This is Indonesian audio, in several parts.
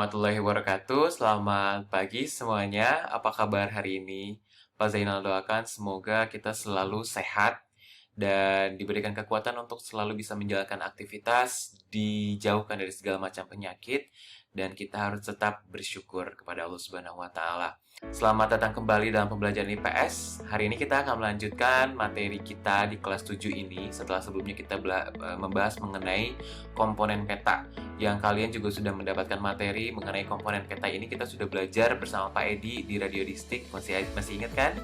warahmatullahi wabarakatuh. Selamat pagi semuanya. Apa kabar hari ini? Pak Zainal doakan semoga kita selalu sehat dan diberikan kekuatan untuk selalu bisa menjalankan aktivitas, dijauhkan dari segala macam penyakit, dan kita harus tetap bersyukur kepada Allah Subhanahu wa Ta'ala. Selamat datang kembali dalam pembelajaran IPS. Hari ini kita akan melanjutkan materi kita di kelas 7 ini setelah sebelumnya kita membahas mengenai komponen peta. Yang kalian juga sudah mendapatkan materi mengenai komponen peta ini, kita sudah belajar bersama Pak Edi di Radio Distik. Masih ingat kan?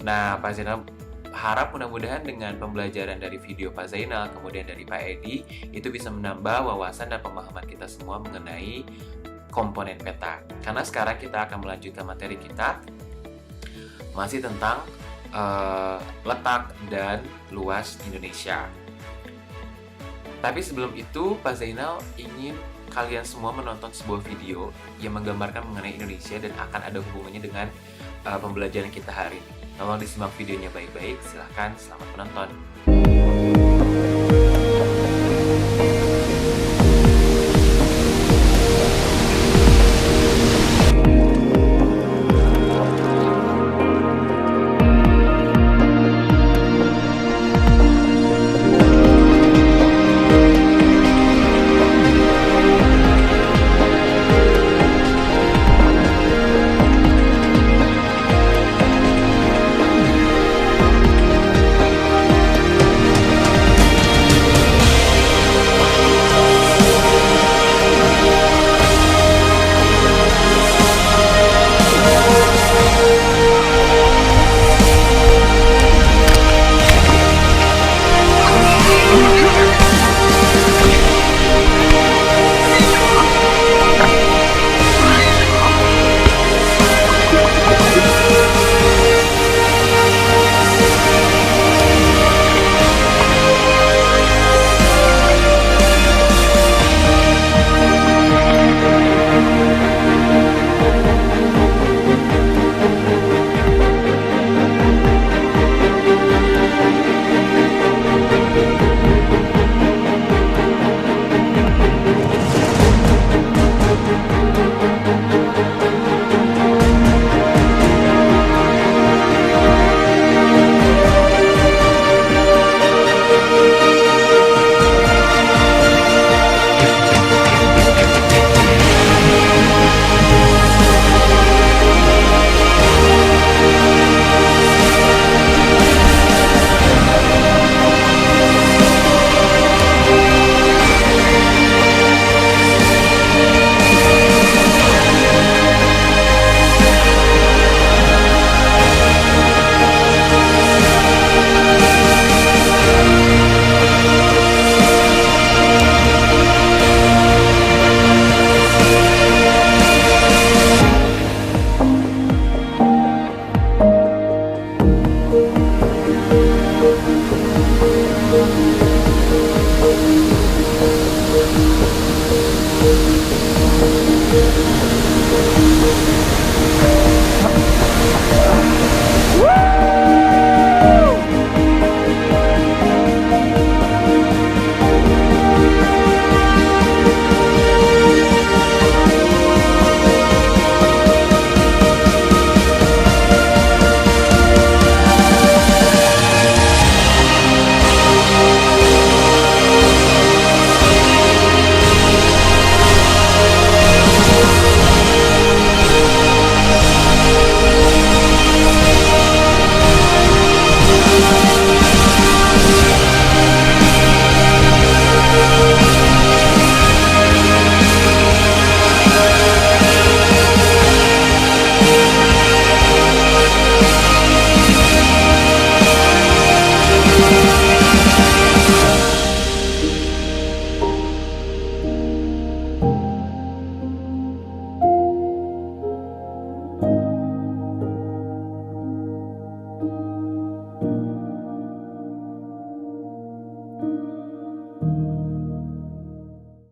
Nah, Pak Zainal harap mudah-mudahan dengan pembelajaran dari video Pak Zainal, kemudian dari Pak Edi, itu bisa menambah wawasan dan pemahaman kita semua mengenai komponen peta. Karena sekarang kita akan melanjutkan materi kita masih tentang letak dan luas Indonesia. Tapi sebelum itu, Pak Zainal ingin kalian semua menonton sebuah video yang menggambarkan mengenai Indonesia dan akan ada hubungannya dengan pembelajaran kita hari ini. Tolong disimak videonya baik-baik, silahkan selamat menonton.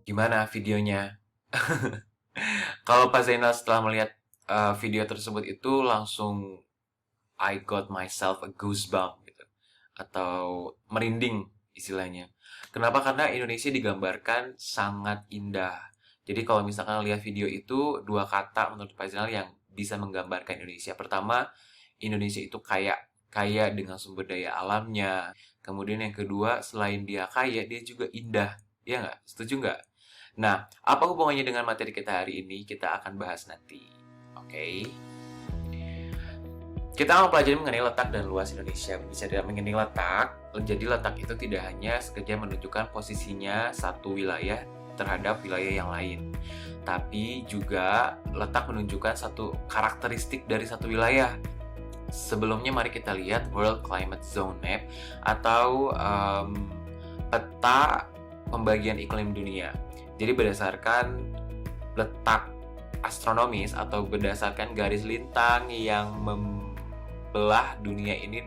Gimana videonya? Kalau Pak Zainal setelah melihat video tersebut itu langsung I got myself a goosebump gitu. Atau merinding istilahnya. Kenapa? Karena Indonesia digambarkan sangat indah Jadi kalau misalkan lihat video itu, dua kata menurut Pak Zainal yang bisa menggambarkan Indonesia. Pertama, Indonesia itu kaya dengan sumber daya alamnya. Kemudian yang kedua, selain dia kaya, dia juga indah. Ya nggak? Setuju nggak? Nah, apa hubungannya dengan materi kita hari ini? Kita akan bahas nanti. Oke. Kita akan pelajari mengenai letak dan luas Indonesia. Bicara mengenai letak, jadi letak itu tidak hanya sekedar menunjukkan posisinya satu wilayah terhadap wilayah yang lain, tapi juga letak menunjukkan satu karakteristik dari satu wilayah. Sebelumnya mari kita lihat World Climate Zone Map atau peta pembagian iklim dunia. Jadi berdasarkan letak astronomis atau berdasarkan garis lintang yang membelah dunia ini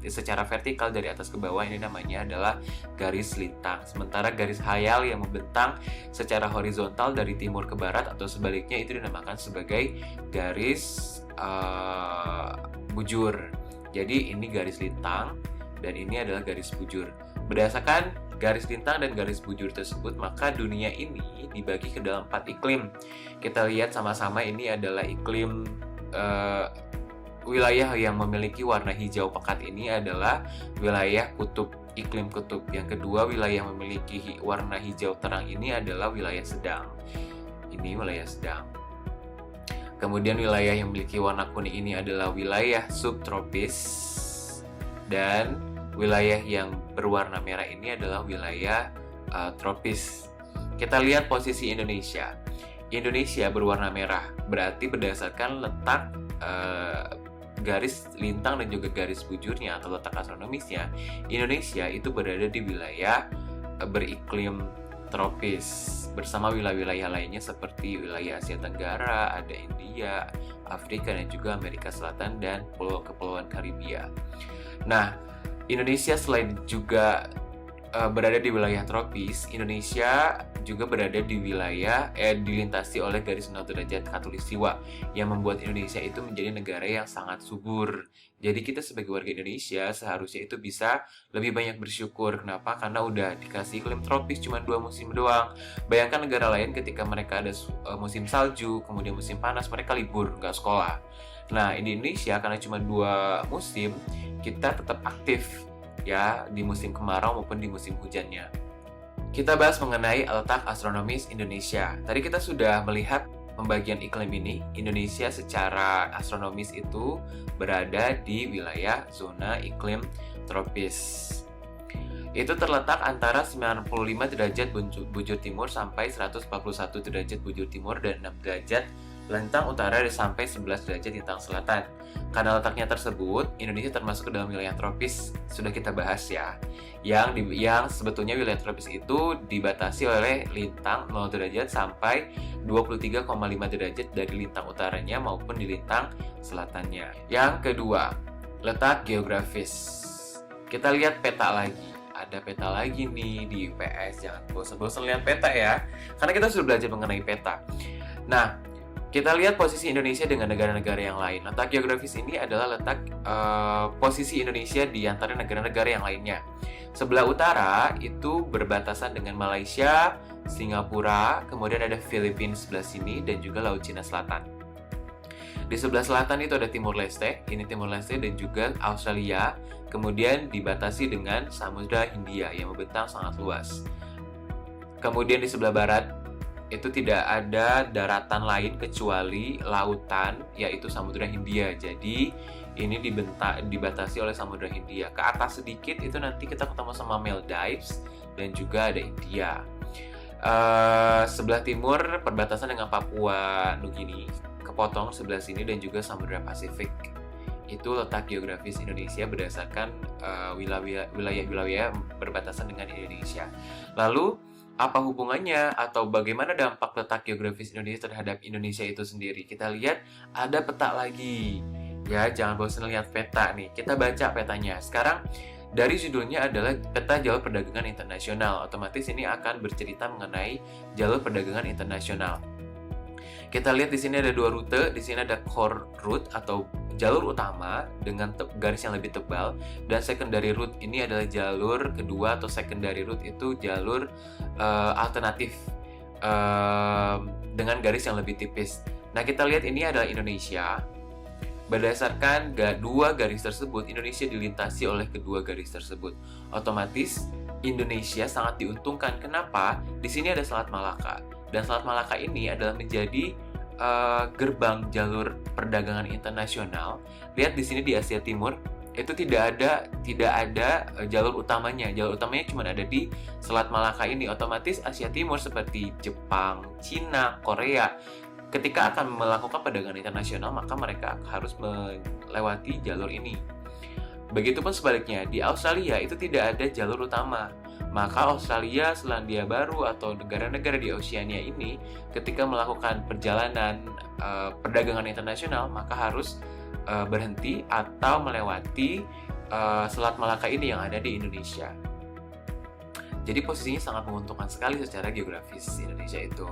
secara vertikal dari atas ke bawah, ini namanya adalah garis lintang. Sementara garis hayal yang membentang secara horizontal dari timur ke barat atau sebaliknya itu dinamakan sebagai garis bujur. Jadi ini garis lintang dan ini adalah garis bujur. Berdasarkan garis lintang dan garis bujur tersebut, maka dunia ini dibagi ke dalam 4 iklim. Kita lihat sama-sama, ini adalah iklim wilayah yang memiliki warna hijau pekat ini adalah wilayah kutub, iklim kutub. Yang kedua, wilayah yang memiliki warna hijau terang ini adalah wilayah sedang. Ini wilayah sedang. Kemudian wilayah yang memiliki warna kuning ini adalah wilayah subtropis, dan wilayah yang berwarna merah ini adalah wilayah tropis. Kita lihat posisi Indonesia. Indonesia berwarna merah, berarti berdasarkan letak garis lintang dan juga garis bujurnya atau letak astronomisnya, Indonesia itu berada di wilayah beriklim tropis bersama wilayah-wilayah lainnya seperti wilayah Asia Tenggara, ada India, Afrika, dan juga Amerika Selatan dan kepulauan Karibia. Nah, Indonesia selain juga berada di wilayah tropis, Indonesia juga berada di wilayah dilintasi oleh garis 0 derajat khatulistiwa yang membuat Indonesia itu menjadi negara yang sangat subur. Jadi kita sebagai warga Indonesia seharusnya itu bisa lebih banyak bersyukur. Kenapa? Karena udah dikasih iklim tropis cuma 2 musim doang. Bayangkan negara lain ketika mereka ada musim salju, kemudian musim panas, mereka libur, nggak sekolah. Nah, di Indonesia karena cuma 2 musim, kita tetap aktif ya di musim kemarau maupun di musim hujannya. Kita bahas mengenai letak astronomis Indonesia. Tadi kita sudah melihat pembagian iklim ini. Indonesia secara astronomis itu berada di wilayah zona iklim tropis. Itu terletak antara 95 derajat bujur timur sampai 141 derajat bujur timur dan 6 derajat lintang utara sampai 11 derajat lintang selatan. Karena letaknya tersebut, Indonesia termasuk ke dalam wilayah tropis. Sudah kita bahas ya. Yang sebetulnya wilayah tropis itu dibatasi oleh lintang 0 derajat sampai 23,5 derajat dari lintang utaranya maupun di lintang selatannya. Yang kedua, letak geografis. Kita lihat peta lagi. Ada peta lagi nih di IPS. Jangan bosan-bosan lihat peta ya. Karena kita sudah belajar mengenai peta. Nah, kita lihat posisi Indonesia dengan negara-negara yang lain. Letak geografis ini adalah letak posisi Indonesia di antara negara-negara yang lainnya. Sebelah utara itu berbatasan dengan Malaysia, Singapura, kemudian ada Filipina sebelah sini, dan juga Laut Cina Selatan. Di sebelah selatan itu ada Timur Leste, ini Timur Leste, dan juga Australia. Kemudian dibatasi dengan Samudra Hindia yang membentang sangat luas. Kemudian di sebelah barat itu tidak ada daratan lain kecuali lautan, yaitu Samudra Hindia. Jadi ini dibatasi oleh Samudra Hindia. Ke atas sedikit itu nanti kita ketemu sama Maldives dan juga ada India. Sebelah timur perbatasan dengan Papua Nugini, kepotong sebelah sini, dan juga Samudra Pasifik. Itu letak geografis Indonesia berdasarkan wilayah-wilayah berbatasan dengan Indonesia. Lalu apa hubungannya atau bagaimana dampak letak geografis Indonesia terhadap Indonesia itu sendiri? Kita lihat ada peta lagi. Ya, jangan bosan lihat peta nih. Kita baca petanya. Sekarang dari judulnya adalah peta jalur perdagangan internasional. Otomatis ini akan bercerita mengenai jalur perdagangan internasional. Kita lihat di sini ada 2 rute. Di sini ada core route atau jalur utama dengan garis yang lebih tebal, dan secondary route ini adalah jalur kedua atau secondary route itu jalur alternatif. dengan garis yang lebih tipis. Nah, kita lihat ini adalah Indonesia. Berdasarkan dua garis tersebut, Indonesia dilintasi oleh kedua garis tersebut. Otomatis Indonesia sangat diuntungkan. Kenapa? Di sini ada Selat Malaka. Dan Selat Malaka ini adalah menjadi gerbang jalur perdagangan internasional. Lihat di sini di Asia Timur itu tidak ada jalur utamanya. Jalur utamanya cuma ada di Selat Malaka ini. Otomatis Asia Timur seperti Jepang, Cina, Korea, ketika akan melakukan perdagangan internasional, maka mereka harus melewati jalur ini. Begitupun sebaliknya, di Australia itu tidak ada jalur utama. Maka Australia, Selandia Baru, atau negara-negara di Oceania ini, ketika melakukan perjalanan perdagangan internasional, maka harus berhenti atau melewati Selat Malaka ini yang ada di Indonesia. Jadi posisinya sangat menguntungkan sekali secara geografis Indonesia itu.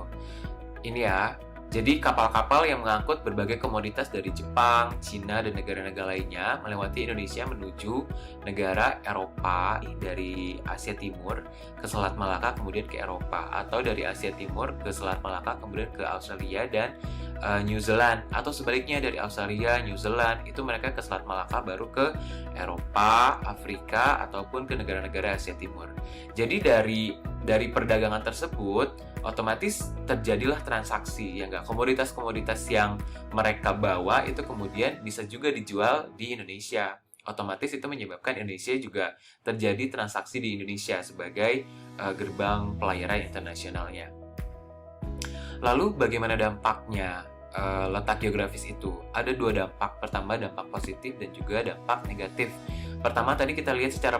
Ini ya, jadi kapal-kapal yang mengangkut berbagai komoditas dari Jepang, Cina, dan negara-negara lainnya melewati Indonesia menuju negara Eropa dari Asia Timur ke Selat Malaka kemudian ke Eropa, atau dari Asia Timur ke Selat Malaka kemudian ke Australia dan New Zealand, atau sebaliknya dari Australia, New Zealand itu mereka ke Selat Malaka baru ke Eropa, Afrika, ataupun ke negara-negara Asia Timur. Jadi dari perdagangan tersebut otomatis terjadilah transaksi, ya nggak? Komoditas-komoditas yang mereka bawa itu kemudian bisa juga dijual di Indonesia. Otomatis itu menyebabkan Indonesia juga terjadi transaksi di Indonesia sebagai gerbang pelayaran internasionalnya. Lalu bagaimana dampaknya letak geografis itu? Ada dua dampak. Pertama, dampak positif dan juga dampak negatif. Pertama, tadi kita lihat secara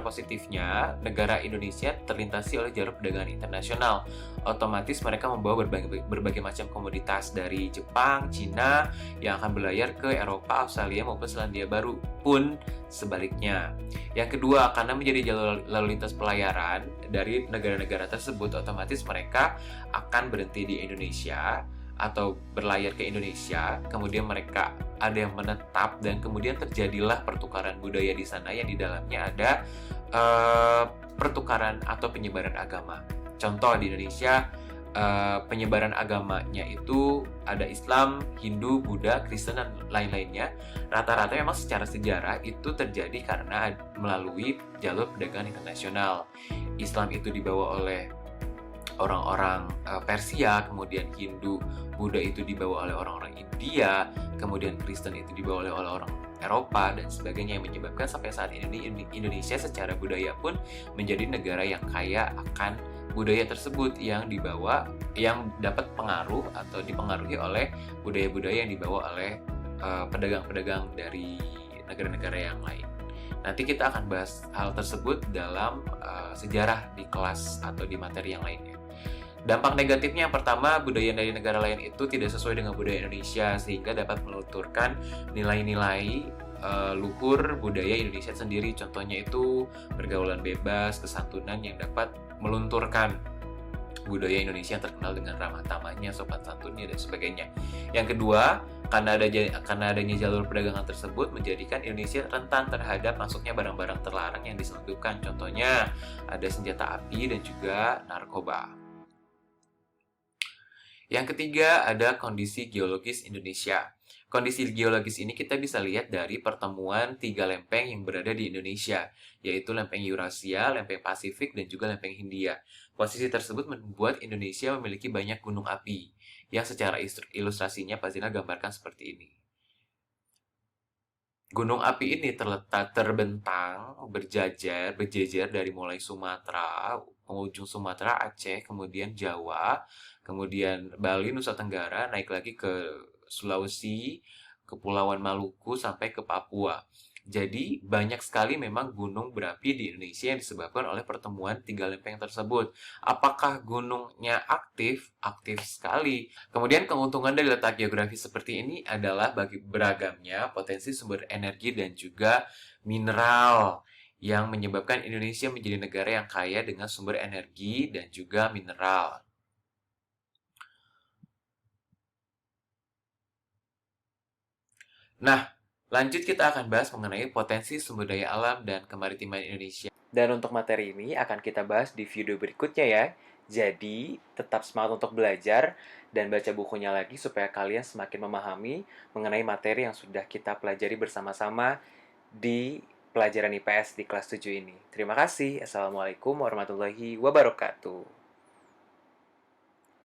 positifnya, negara Indonesia terlintasi oleh jalur perdagangan internasional. Otomatis mereka membawa berbagai macam komoditas dari Jepang, Cina, yang akan berlayar ke Eropa, Australia, maupun Selandia Baru, pun sebaliknya. Yang kedua, karena menjadi jalur lalu lintas pelayaran dari negara-negara tersebut, otomatis mereka akan berhenti di Indonesia atau berlayar ke Indonesia, kemudian mereka ada yang menetap dan kemudian terjadilah pertukaran budaya di sana yang di dalamnya ada pertukaran atau penyebaran agama. Contoh di Indonesia, penyebaran agamanya itu ada Islam, Hindu, Buddha, Kristen, dan lain-lainnya. Rata-rata memang secara sejarah itu terjadi karena melalui jalur perdagangan internasional. Islam itu dibawa oleh orang-orang Persia, kemudian Hindu, Buddha itu dibawa oleh orang-orang India, kemudian Kristen itu dibawa oleh orang Eropa, dan sebagainya, yang menyebabkan sampai saat ini Indonesia secara budaya pun menjadi negara yang kaya akan budaya tersebut yang dapat pengaruh atau dipengaruhi oleh budaya-budaya yang dibawa oleh pedagang-pedagang dari negara-negara yang lain. Nanti kita akan bahas hal tersebut dalam sejarah di kelas atau di materi yang lainnya. Dampak negatifnya yang pertama, budaya dari negara lain itu tidak sesuai dengan budaya Indonesia, sehingga dapat melunturkan nilai-nilai luhur budaya Indonesia sendiri. Contohnya itu pergaulan bebas, kesantunan yang dapat melunturkan budaya Indonesia yang terkenal dengan ramah tamahnya, sopan santunnya, dan sebagainya. Yang kedua, karena adanya jalur perdagangan tersebut menjadikan Indonesia rentan terhadap masuknya barang-barang terlarang yang diselundupkan. Contohnya ada senjata api dan juga narkoba. Yang ketiga, ada kondisi geologis Indonesia. Kondisi geologis ini kita bisa lihat dari pertemuan 3 lempeng yang berada di Indonesia, yaitu lempeng Eurasia, lempeng Pasifik, dan juga lempeng Hindia. Posisi tersebut membuat Indonesia memiliki banyak gunung api, yang secara ilustrasinya Pak Zina gambarkan seperti ini. Gunung api ini terbentang, berjejer dari mulai Sumatera, penghujung Sumatera, Aceh, kemudian Jawa, kemudian Bali, Nusa Tenggara, naik lagi ke Sulawesi, Kepulauan Maluku, sampai ke Papua. Jadi banyak sekali memang gunung berapi di Indonesia yang disebabkan oleh pertemuan 3 lempeng tersebut. Apakah gunungnya aktif? Aktif sekali. Kemudian keuntungan dari letak geografis seperti ini adalah bagi beragamnya potensi sumber energi dan juga mineral, yang menyebabkan Indonesia menjadi negara yang kaya dengan sumber energi dan juga mineral. Nah, lanjut kita akan bahas mengenai potensi sumber daya alam dan kemaritiman Indonesia. Dan untuk materi ini akan kita bahas di video berikutnya ya. Jadi, tetap semangat untuk belajar dan baca bukunya lagi supaya kalian semakin memahami mengenai materi yang sudah kita pelajari bersama-sama di pelajaran IPS di kelas 7 ini. Terima kasih. Assalamualaikum warahmatullahi wabarakatuh.